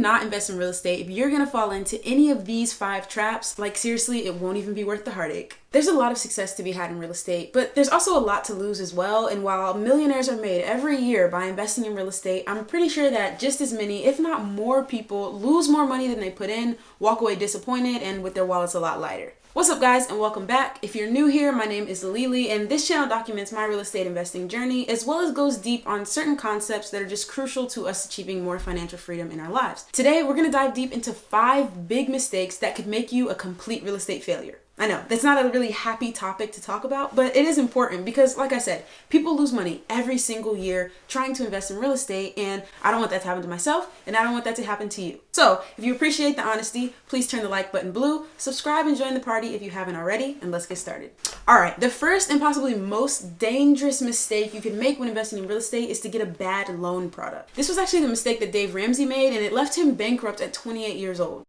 not invest in real estate, if you're gonna fall into any of these 5 traps, like seriously, it won't even be worth the heartache. There's a lot of success to be had in real estate, but there's also a lot to lose as well. And while millionaires are made every year by investing in real estate, I'm pretty sure that just as many, if not more people, lose more money than they put in, walk away disappointed, and with their wallets a lot lighter. What's up, guys, and welcome back. If you're new here, my name is Lily, and this channel documents my real estate investing journey, as well as goes deep on certain concepts that are just crucial to us achieving more financial freedom in our lives. Today, we're gonna dive deep into 5 big mistakes that could make you a complete real estate failure. I know, that's not a really happy topic to talk about, but it is important because, like I said, people lose money every single year trying to invest in real estate, and I don't want that to happen to myself, and I don't want that to happen to you. So, if you appreciate the honesty, please turn the like button blue, subscribe and join the party if you haven't already, and let's get started. Alright, the first and possibly most dangerous mistake you can make when investing in real estate is to get a bad loan product. This was actually the mistake that Dave Ramsey made, and it left him bankrupt at 28 years old.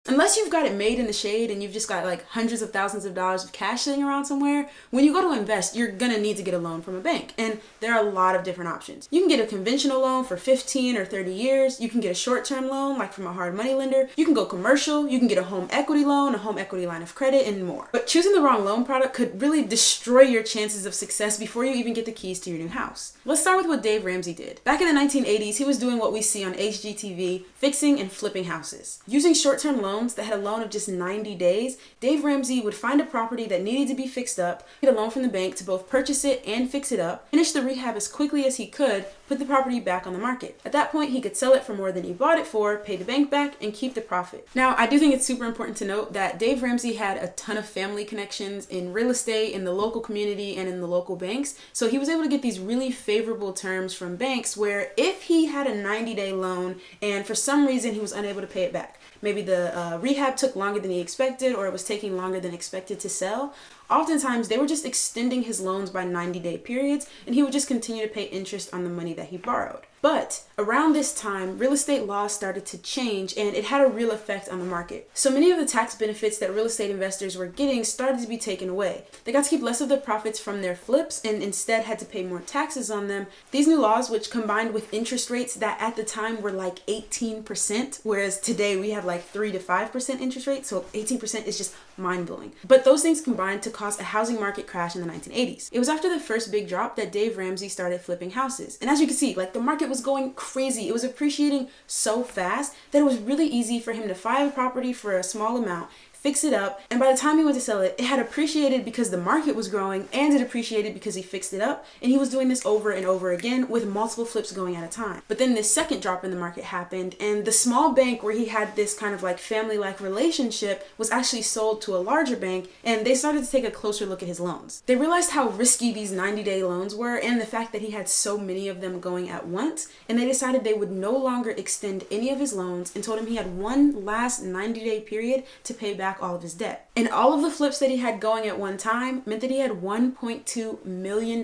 Unless you've got it made in the shade and you've just got like hundreds of thousands of dollars of cash sitting around somewhere, when you go to invest, you're gonna need to get a loan from a bank. And there are a lot of different options. You can get a conventional loan for 15 or 30 years. You can get a short-term loan, like from a hard money lender. You can go commercial. You can get a home equity loan, a home equity line of credit, and more. But choosing the wrong loan product could really destroy your chances of success before you even get the keys to your new house. Let's start with what Dave Ramsey did. Back in the 1980s, he was doing what we see on HGTV, fixing and flipping houses. Using short-term loans that had a loan of just 90 days, Dave Ramsey would find a property that needed to be fixed up, get a loan from the bank to both purchase it and fix it up, finish the rehab as quickly as he could, put the property back on the market. At that point, he could sell it for more than he bought it for, pay the bank back, and keep the profit. Now, I do think it's super important to note that Dave Ramsey had a ton of family connections in real estate, in the local community, and in the local banks. So he was able to get these really favorable terms from banks where if he had a 90-day loan and for some reason he was unable to pay it back, maybe the rehab took longer than he expected or it was taking longer than expected to sell, oftentimes they were just extending his loans by 90-day periods and he would just continue to pay interest on the money that he borrowed. But around this time, real estate laws started to change and it had a real effect on the market. So many of the tax benefits that real estate investors were getting started to be taken away. They got to keep less of the profits from their flips and instead had to pay more taxes on them. These new laws, which combined with interest rates that at the time were like 18%, whereas today we have like 3 to 5% interest rates, so 18% is just mind-blowing. But those things combined to cause a housing market crash in the 1980s. It was after the first big drop that Dave Ramsey started flipping houses. And as you can see, like the market was going crazy. It was appreciating so fast that it was really easy for him to buy a property for a small amount, fix it up, and by the time he went to sell it, it had appreciated because the market was growing and it appreciated because he fixed it up, and he was doing this over and over again with multiple flips going at a time. But then this second drop in the market happened, and the small bank where he had this kind of like family-like relationship was actually sold to a larger bank, and they started to take a closer look at his loans. They realized how risky these 90-day loans were and the fact that he had so many of them going at once, and they decided they would no longer extend any of his loans and told him he had one last 90-day period to pay back all of his debt. And all of the flips that he had going at one time meant that he had $1.2 million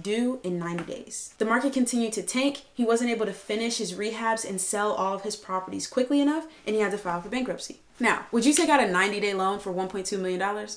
due in 90 days. The market continued to tank. He wasn't able to finish his rehabs and sell all of his properties quickly enough, and he had to file for bankruptcy. Now, would you take out a 90-day loan for $1.2 million?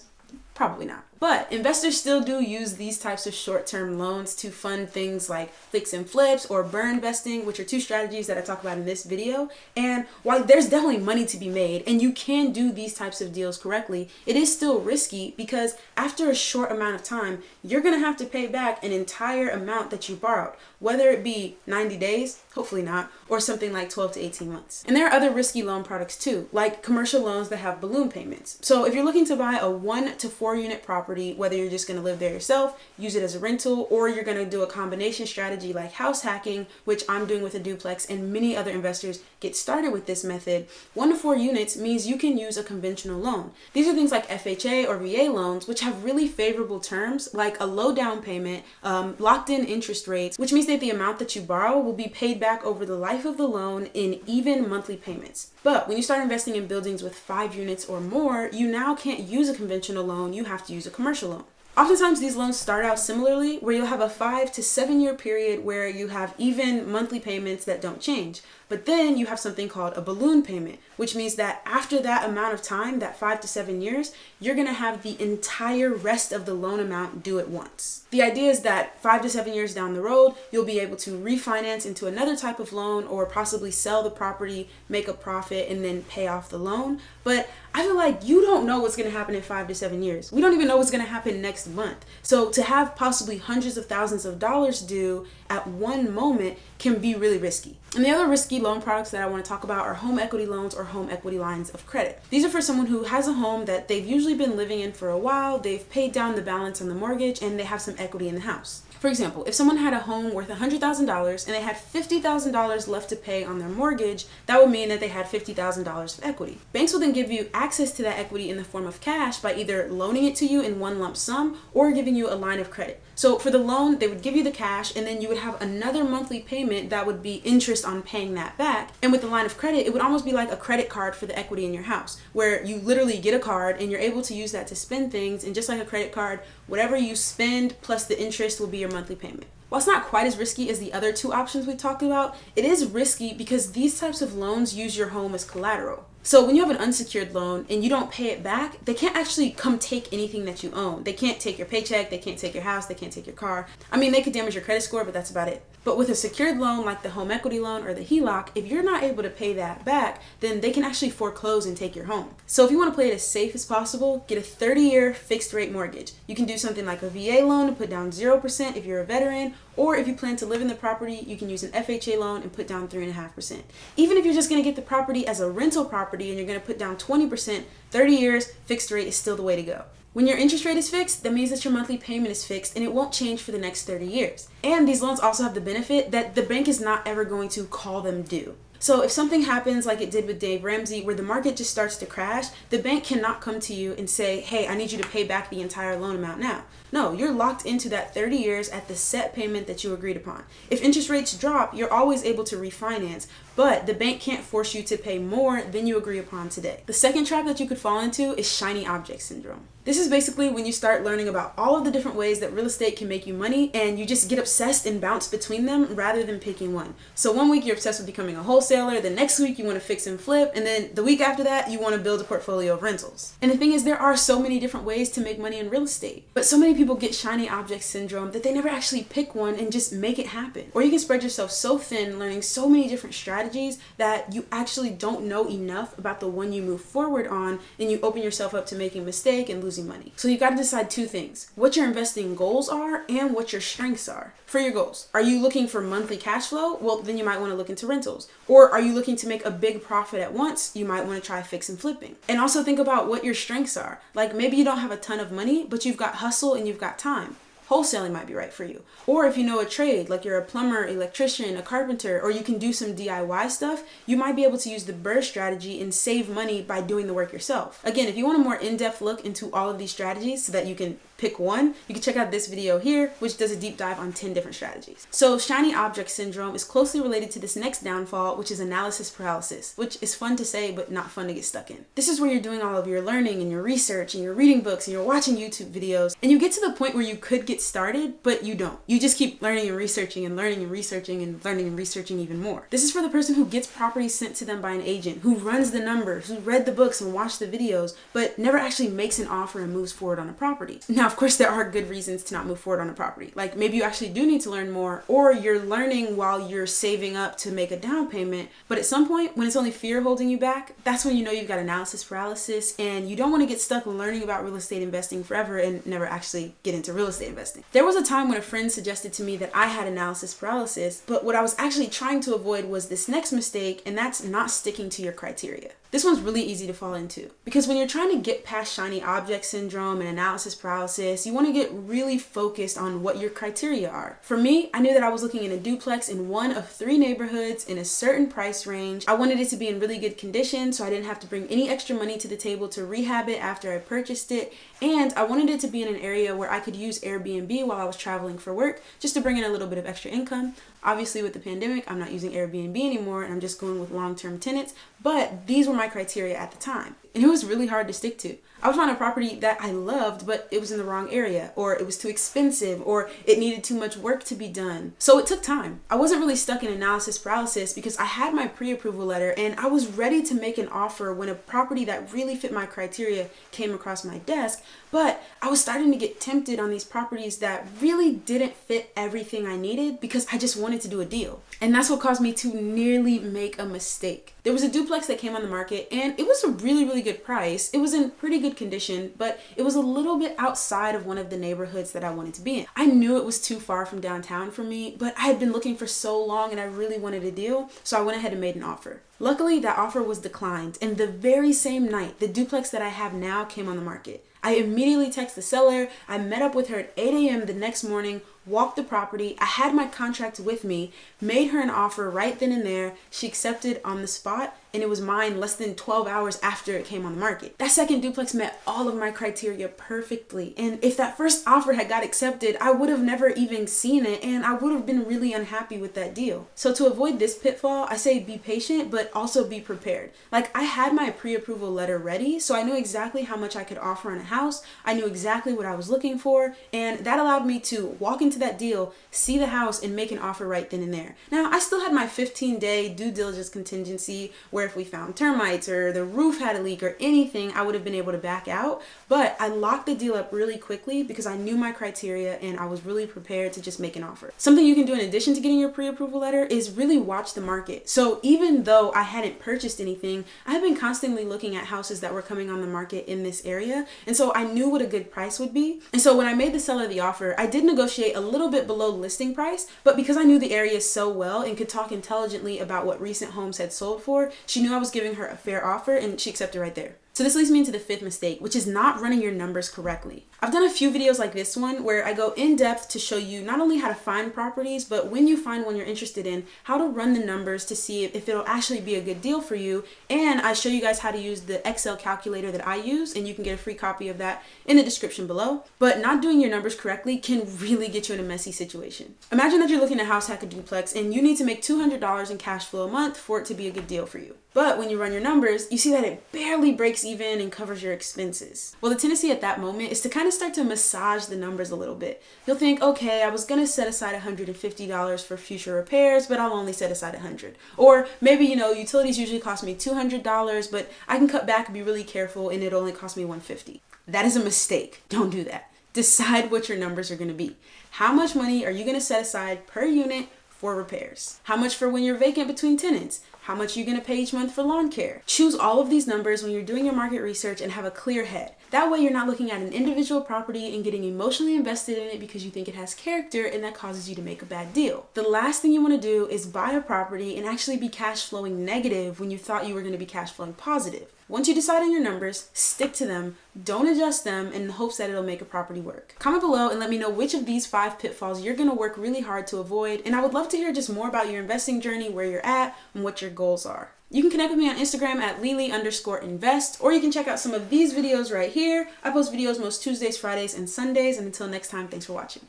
Probably not. But investors still do use these types of short-term loans to fund things like fix and flips or burn investing, which are 2 strategies that I talk about in this video. And while there's definitely money to be made and you can do these types of deals correctly, it is still risky because after a short amount of time, you're going to have to pay back an entire amount that you borrowed, whether it be 90 days, hopefully not, or something like 12 to 18 months. And there are other risky loan products too, like commercial loans that have balloon payments. So if you're looking to buy a 1 to 4 unit property, whether you're just going to live there yourself, use it as a rental, or you're going to do a combination strategy like house hacking, which I'm doing with a duplex, and many other investors get started with this method, 1 to 4 units means you can use a conventional loan. These are things like FHA or VA loans, which have really favorable terms, like a low down payment, locked in interest rates, which means that the amount that you borrow will be paid back over the life of the loan in even monthly payments. But when you start investing in buildings with 5 units or more, you now can't use a conventional loan, you have to use a commercial loan. Oftentimes these loans start out similarly, where you'll have a 5 to 7 year period where you have even monthly payments that don't change. But then you have something called a balloon payment, which means that after that amount of time, that 5 to 7 years, you're going to have the entire rest of the loan amount due at once. The idea is that 5 to 7 years down the road, you'll be able to refinance into another type of loan or possibly sell the property, make a profit, and then pay off the loan. But I feel like you don't know what's going to happen in 5 to 7 years. We don't even know what's going to happen next month. So to have possibly hundreds of thousands of dollars due at one moment can be really risky. And the other risky loan products that I want to talk about are home equity loans or home equity lines of credit. These are for someone who has a home that they've usually been living in for a while, they've paid down the balance on the mortgage, and they have some equity in the house. For example, if someone had a home worth $100,000 and they had $50,000 left to pay on their mortgage, that would mean that they had $50,000 of equity. Banks will then give you access to that equity in the form of cash by either loaning it to you in one lump sum or giving you a line of credit. So for the loan, they would give you the cash and then you would have another monthly payment that would be interest on paying that back. And with the line of credit, it would almost be like a credit card for the equity in your house, where you literally get a card and you're able to use that to spend things. And just like a credit card, whatever you spend plus the interest will be your monthly payment. While it's not quite as risky as the other two options we talked about, it is risky because these types of loans use your home as collateral. So when you have an unsecured loan and you don't pay it back, they can't actually come take anything that you own. They can't take your paycheck, they can't take your house, they can't take your car. I mean, they could damage your credit score, but that's about it. But with a secured loan like the home equity loan or the HELOC, if you're not able to pay that back, then they can actually foreclose and take your home. So if you want to play it as safe as possible, get a 30-year fixed rate mortgage. You can do something like a VA loan and put down 0% if you're a veteran, or if you plan to live in the property, you can use an FHA loan and put down 3.5%. Even if you're just going to get the property as a rental property and you're going to put down 20%, 30 years fixed rate is still the way to go. When your interest rate is fixed, that means that your monthly payment is fixed and it won't change for the next 30 years. And these loans also have the benefit that the bank is not ever going to call them due. So if something happens like it did with Dave Ramsey, where the market just starts to crash, the bank cannot come to you and say, hey, I need you to pay back the entire loan amount now. No, you're locked into that 30 years at the set payment that you agreed upon. If interest rates drop, you're always able to refinance, but the bank can't force you to pay more than you agree upon today. The second trap that you could fall into is shiny object syndrome. This is basically when you start learning about all of the different ways that real estate can make you money and you just get obsessed and bounce between them rather than picking one. So one week you're obsessed with becoming a wholesaler, the next week you want to fix and flip, and then the week after that you want to build a portfolio of rentals. And the thing is, there are so many different ways to make money in real estate, but so many people get shiny object syndrome that they never actually pick one and just make it happen. Or you can spread yourself so thin learning so many different strategies that you actually don't know enough about the one you move forward on, and you open yourself up to making a mistake and losing money. So you got to decide two things: what your investing goals are and what your strengths are. For your goals, are you looking for monthly cash flow? Well, then you might want to look into rentals. Or are you looking to make a big profit at once? You might want to try fix and flipping. And also think about what your strengths are. Like maybe you don't have a ton of money, but you've got hustle and you've got time. Wholesaling might be right for you. Or if you know a trade, like you're a plumber, electrician, a carpenter, or you can do some DIY stuff, you might be able to use the BRRRR strategy and save money by doing the work yourself. Again, if you want a more in-depth look into all of these strategies so that you can pick one, you can check out this video here, which does a deep dive on 10 different strategies. So shiny object syndrome is closely related to this next downfall, which is analysis paralysis, which is fun to say, but not fun to get stuck in. This is where you're doing all of your learning and your research and you're reading books and you're watching YouTube videos, and you get to the point where you could get started, but you don't. You just keep learning and researching and learning and researching and learning and researching even more. This is for the person who gets properties sent to them by an agent, who runs the numbers, who read the books and watched the videos, but never actually makes an offer and moves forward on a property. Now, of course, there are good reasons to not move forward on a property. Like maybe you actually do need to learn more, or you're learning while you're saving up to make a down payment. But at some point, when it's only fear holding you back, that's when you know you've got analysis paralysis, and you don't want to get stuck learning about real estate investing forever and never actually get into real estate investing. There was a time when a friend suggested to me that I had analysis paralysis, but what I was actually trying to avoid was this next mistake, and that's not sticking to your criteria. This one's really easy to fall into because when you're trying to get past shiny object syndrome and analysis paralysis, you want to get really focused on what your criteria are. For me, I knew that I was looking in a duplex in one of 3 neighborhoods in a certain price range. I wanted it to be in really good condition so I didn't have to bring any extra money to the table to rehab it after I purchased it. And I wanted it to be in an area where I could use Airbnb while I was traveling for work just to bring in a little bit of extra income. Obviously, with the pandemic, I'm not using Airbnb anymore and I'm just going with long-term tenants, but these were my criteria at the time. And it was really hard to stick to. I would find a property that I loved, but it was in the wrong area, or it was too expensive, or it needed too much work to be done. So it took time. I wasn't really stuck in analysis paralysis because I had my pre-approval letter and I was ready to make an offer when a property that really fit my criteria came across my desk, but I was starting to get tempted on these properties that really didn't fit everything I needed because I just wanted to do a deal. And that's what caused me to nearly make a mistake. There was a duplex that came on the market and it was a really, really good price. It was in pretty good condition, but it was a little bit outside of one of the neighborhoods that I wanted to be in. I knew it was too far from downtown for me, but I had been looking for so long and I really wanted a deal, so I went ahead and made an offer. Luckily, that offer was declined, and the very same night, the duplex that I have now came on the market. I immediately texted the seller. I met up with her at 8 a.m. the next morning, walked the property. I had my contract with me, made her an offer right then and there. She accepted on the spot, and it was mine less than 12 hours after it came on the market. That second duplex met all of my criteria perfectly. And if that first offer had got accepted, I would have never even seen it, and I would have been really unhappy with that deal. So to avoid this pitfall, I say be patient, but also be prepared. Like, I had my pre-approval letter ready, so I knew exactly how much I could offer on a house. I knew exactly what I was looking for, and that allowed me to walk into that deal, see the house, and make an offer right then and there. Now, I still had my 15-day due diligence contingency where if we found termites or the roof had a leak or anything, I would have been able to back out. But I locked the deal up really quickly because I knew my criteria and I was really prepared to just make an offer. Something you can do in addition to getting your pre-approval letter is really watch the market. So even though I hadn't purchased anything, I had been constantly looking at houses that were coming on the market in this area. And so I knew what a good price would be. And so when I made the seller the offer, I did negotiate a little bit below listing price, but because I knew the area so well and could talk intelligently about what recent homes had sold for, she knew I was giving her a fair offer and she accepted right there. So this leads me into the fifth mistake, which is not running your numbers correctly. I've done a few videos like this one where I go in depth to show you not only how to find properties, but when you find one you're interested in, how to run the numbers to see if it'll actually be a good deal for you. And I show you guys how to use the Excel calculator that I use, and you can get a free copy of that in the description below. But not doing your numbers correctly can really get you in a messy situation. Imagine that you're looking to house hack a duplex and you need to make $200 in cash flow a month for it to be a good deal for you. But when you run your numbers, you see that it barely breaks even and covers your expenses. Well, the tendency at that moment is to kind of start to massage the numbers a little bit. You'll think, okay, I was going to set aside $150 for future repairs, but I'll only set aside $100. Or maybe, utilities usually cost me $200, but I can cut back and be really careful and it only cost me $150. That is a mistake. Don't do that. Decide what your numbers are going to be. How much money are you going to set aside per unit for repairs? How much for when you're vacant between tenants? How much are you going to pay each month for lawn care? Choose all of these numbers when you're doing your market research and have a clear head. That way you're not looking at an individual property and getting emotionally invested in it because you think it has character and that causes you to make a bad deal. The last thing you want to do is buy a property and actually be cash flowing negative when you thought you were going to be cash flowing positive. Once you decide on your numbers, stick to them, don't adjust them in the hopes that it'll make a property work. Comment below and let me know which of these 5 pitfalls you're going to work really hard to avoid, and I would love to hear just more about your investing journey, where you're at, and what your goals are. You can connect with me on Instagram at Lily_invest, or you can check out some of these videos right here. I post videos most Tuesdays, Fridays, and Sundays, and until next time, thanks for watching.